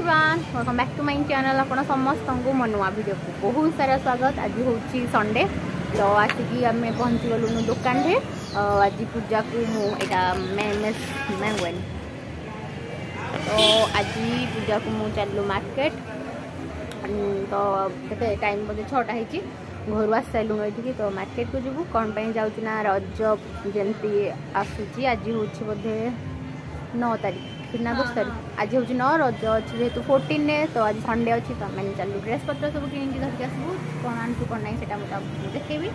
Everyone welcome back to my channel आपण समस्त को मो नुआ वीडियो को बहुत सारा स्वागत। आज हूँ संडे तो आसिकी आम पहुँची गलुन दुकान रे। आज पूजा को मैंगोन तो आज पूजा को मुझे चलू मार्केट तो केते टाइम बोधे 6टा होती घर आस सारूँ ये तो मार्केट को जीवु कौन जाऊँ ना रज जमी आसूची आज हूँ बोधे 9 तारीख ना 10 तारीख आज हूँ 9 रज अच्छी जेहतु 14 तो आज संडे अच्छी तो मैंने चलू ड्रेस पत्र सब कि धरिक आसबू कौन आनू कौन ना से देखेबी।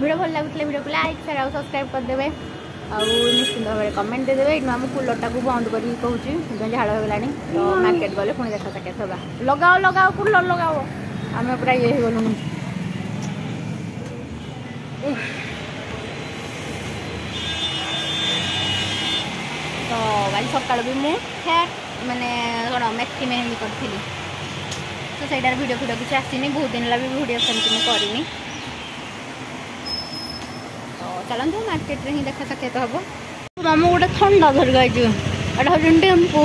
वीडियो भल लगुले वीडियो को लाइक शेयर और सब्सक्राइब करदे और निश्चित भाव में कमेंट देदेवे। ये आम कूलरटा को बंद कर कहूँ झाड़ होगा तो मार्केट गले पुणी देखा साक्षात होगा लगाओ लगाओ कूलर लगाओ आम पूरा ये गलु तो आज सका भी मुझे माने कौन मेथी मेहंदी करी तो सहीटार भिड फिड किसी आसनी बहुत दिन भी भिड सेमती मुझे करनी तो चलते मार्केट में ही देखा साक्षात हम मामू गोटे थंडा धरिक आईज एटा हूँ टेम्पू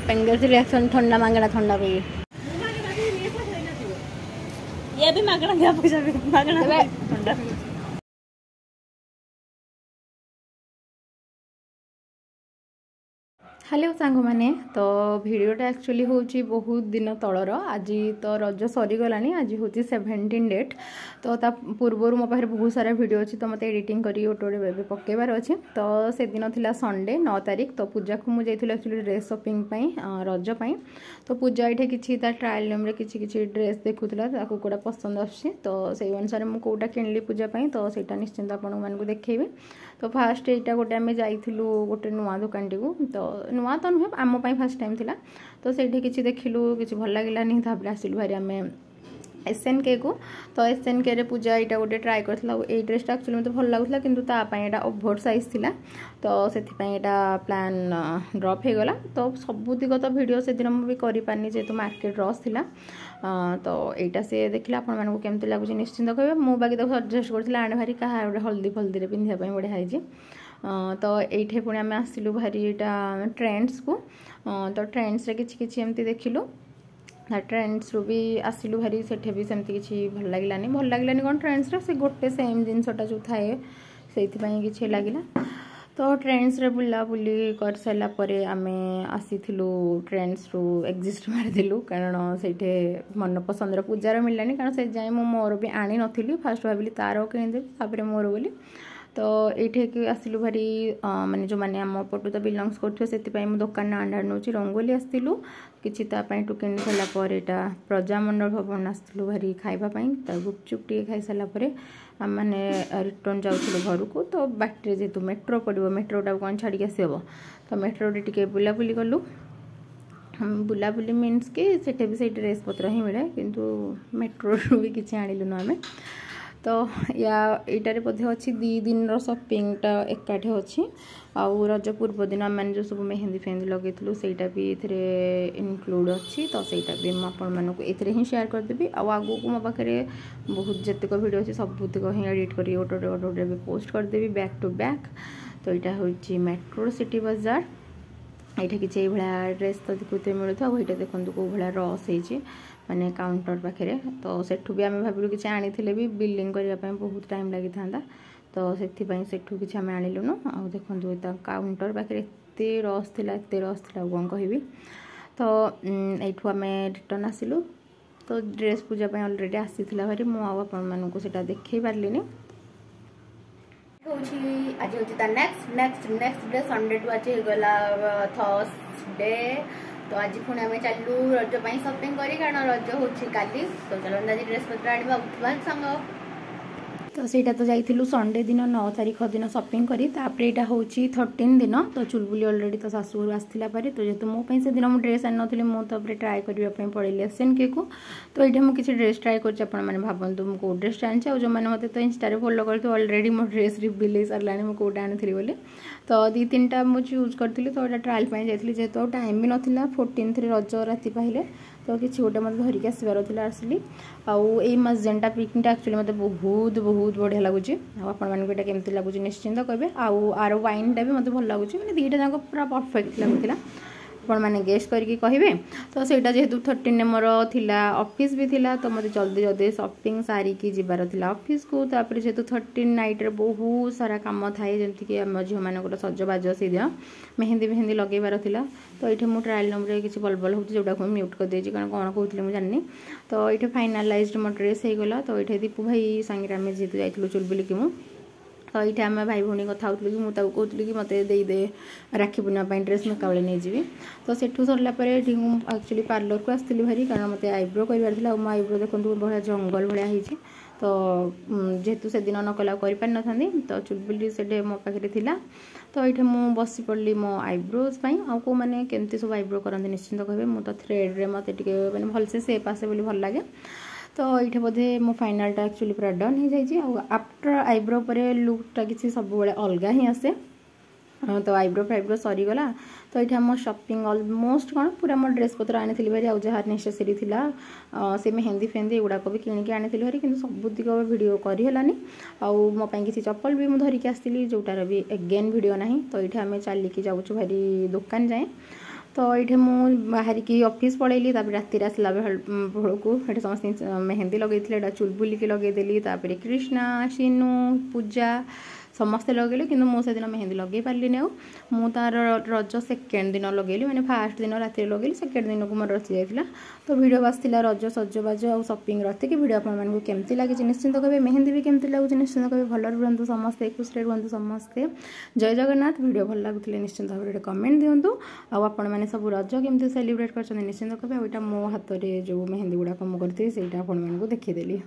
पेंगल रिएक्शन ठंडा मांगना ठंडा पे ये भी मांगना क्या पैसा भी मांगना ठंडा। हेलो सांग मैंने तो भिडटा एक्चुअली हूँ बहुत दिन तलर आज तो रज सरीगला आज हूँ 17 डेट तो पूर्वर मो पाखे बहुत सारा वीडियो अच्छी तो मत एडिटिंग कर यूट्यूब पकेबार अच्छे तो से दिन था संडे 9 तारीख तो पूजा को मुझे एक्चुअली ड्रेस शॉपिंग रज तो पूजा ये किसी ट्रायल रूम रे किसी ड्रेस देखुला कौटा पसंद आछे तो से अनुसार मुझे कौटा किणली पूजापाई तो सहीटा निश्चिंत आपण मानक देखेबी। तो फास्ट यहाँ गोटे आम जाइलु गोटे नुआ दुकान टी तो नुआ तो नुहे आम फास्ट टाइम थिला तो से किसी देखिलु किसी भल लगे तापर आसिलु भारी आम SNK को तो SNK रे पूजा यहाँ गोटे ट्राए करथिला ए ड्रेसटा एक्चुअली मते भल लागुला किंतु तापाई एटा ओभर साइज थिला तो सेथिपाई एटा प्लान ड्रॉप हो गला तो सबुतिक तो वीडियो से दिन मुझे करि पानी जेतु मार्केट रस थिला तो यहाँ से देखिला आपण मानकु केमते लागुची निश्चिंत कहबे मु बाकी तो सजेस्ट करथिला आने भारी कहा गोटे हल्दी फल्दी रे पिंधिया पई बढ़िया होइची तो ये पुणी आम आसिलु भारी यहाँ ट्रेंड्स को तो ट्रेंड्स रे किछि एमती देखिलु ट्रेंड्स रू भी आसिलु भारी सेठे भी सेमती किछि भल लागलानी कौन ट्रेंड्स रे से गोटे सेम जिनसटा जो थाए से किछि लागिला तो ट्रेंड्स रे बुला बुली कर सारा परे आमे आसीथिलु ट्रेंड्स रू एग्जिस्ट मारिदिलु कारण सेठे मन पसंद पूजार मिललानी कारण से जाए मो मोर भी आनी नथिली फास्ट भाविली तार किनिदेबी तापर मोर बोली तो ये आसिलु भारी माने जो माने आम पटु तो बिलंग्स करथि सेति मो दुकान अंडा नौची रंगोली आसतिलु किछि ता पई टु किनि सला पर एटा प्रजामंडल भवन आसतिलु भारी खाइबा पई त गुपचुप टी खाइ सला परे हम माने रिटर्न जाउथिलु घर को तो बाटरे जेतु मेट्रो पड़िबो मेट्रोटा कोन छाडी के आसीबो तो मेट्रो रे टिके बुला बुली गलु बुला बुली मीन्स के सेठे भी से ड्रेस पत्र ही मिले किंतु मेट्रो रू भी किछि आनिलु न हमें तो या इटारे बोधे अच्छी 2 दिन शॉपिंगटा एकाठे अच्छी आउ रज पूर्व दिन आम जो सब मेहंदी फेहंदी लगे सेटा भी ये इनक्लूड अच्छी तो सेटा भी मुझे ये ही शेयर करदेवी आगू को मो पाखे बहुत जितक वीडियो अच्छी सबुतक ही एडिट कर गोटे भी पोस्ट करदेवी बैक टू बैक तो यहाँ हूँ मेट्रो सिटी बाजार ये किसी भाया ड्रेस तो देखते मिलता और ये देखो कौ भाया रस हो माने काउंटर पाखे तो सेठू भी आम भाविलु कि आनी भी बिलिंग करने बहुत टाइम लगी था तो से किसी आम आणिलुनु आ देखो काउंटर पाखे एत रस था कौन कहि तो यू आम रिटर्न आसिलु तो ड्रेस पूजा अलरेडी आसी भारी मुझे देखे पार्ली आज हूँ नेक्स्ट डे संडे टू आज गला थर्सडे तो आज पुणी आम चलू रज शॉपिंग करी कारण रज हूँ काली तो चलो आज ड्रेस पत्र आने सांग तो सहीटा तो जाइलु संडे दिन 9 तारीख दिन शॉपिंग करी तापर यहाँ हूँ 13 दिन तो चुलबुली अलरेडी तो शाशुघर आसाला पारे तो जेहतु मोपाई से दिन मुझे ड्रेस आनी मुझे ट्राए करने पड़ेली SNK को तो ये मुझे किसी ड्रेस ट्राए कर भावतु मुझे कौ ड्रेस आनी जो मैंने मत तो इंस्टा फॉलो करते अलरेडी मो ड्रेस रिविल हो सारा मुझे कौटा आनी बोली तो 2-3टा मुझे यूज करी तो ट्रायल जाइए जेहतु टाइम भी नाला 14 रज राति पाइले तो किसी गोटे मतलब धरिक आसबार था आसली आई मजेंटा पिंकटा एक्चुअली मतलब बहुत बहुत बढ़िया लगुच आपटा केमती लगुच निश्चिंत कहे आर वाइनटा भी मतलब भल लगुच मैंने दुईटा जाक पूरा परफेक्ट लगुला आपण मैंने गेस्ट करके कहे तो सेटा जेहेतु 13 मोर थिला ऑफिस भी थिला तो मत जल्दी जल्दी शॉपिंग सारिकी जीवार थिला ऑफिस को तापर जेहेतु 13 नाइट रे बहुत सारा काम थाए जमती कि आम झील मानक सजबाज से दिन मेहंदी मेहंदी लगेबार थिला तो ये मुझे ट्रायल रूम रे किसी बलबल हो जोटा को म्यूट कर देछि कारण कौन कहते मुझे जानी तो ये फाइनालाइज्ड मो ड्रेस हो गला तो ये दीपू भाई सांगे आम जेहतु जाइलु चुलबुल कि तो ये आम भाई भौणी कथा होती कि मुझे कहती कि मत दे राखी पूर्णिमा ड्रेस मैं काले नहीं जी तो सेठू सरलापर एक्चुअली पार्लर को आसती भारी कारण मत आईब्रो कर मो आईब्रो देखो भाया जंगल भाया तो जेहेतु से दिन नकला कर तो चुलबुल से मो पाखे थिला तो ये मुझे बस पड़ी मो आईब्रोज आउ मैंने केमती सब आईब्रो करते निश्चिंत कहे मुझे थ्रेड्रे मत मैंने भलसे सेप आसे भल लगे तो ये बोधे मो फाइनालटा एक्चुअली पूरा डन हो जाए आफ्टर आईब्रो पर लुकटा किसी सब अलग ही आसे तो आईब्रो फाइब्रो सरीगला तो ये आम शॉपिंग ऑलमोस्ट कौन पूरा मो ड्रेस पत्र आनी भारी आउ जहाँ नेसेसरी थिला से मेहंदी फेंदी एगुड़ाक भी किଣିकी आनी भारी कि सबुतिक वीडियो करहलानी आउ मो किसी चप्पल भी मुझे धरिकी आसती जोटार भी एगेन वीडियो ना तो ये आम चलिकी जाऊँ भारी दुकान जाए तो ये मुझे बाहर की ऑफिस पलैली राति आसला बेल को समस्त मेहंदी लगे चुलबुल की लगेदेली कृष्णा सीनू पूजा समस्ते लगेले कि मुझे दिन मेहंदी लगे पार्ली मु तार रज सेकेंड दिन लगेली मैंने फास्ट दिन राति लगेली सेकेंड दिन को मोर रची जाइला तो वीडियो बासला रज सजबाज और शॉपिंग रति कि वीडियो आपको केमती लगी निश्चिंत कहे मेहंदी भी केमती लगुच निश्चिंत कहे भल रुहतु समस्ते खुशी रुहतु समस्ते जय जगन्नाथ वीडियो भल लगुले निश्चिंत भाव कमेंट दिंतु आपण मैंने सब रज केमती सेलिब्रेट कर निश्चिंत कहे यहाँ मो हाथ में जो मेहंदी गुड़ाक मुझे करती से देखीदेली।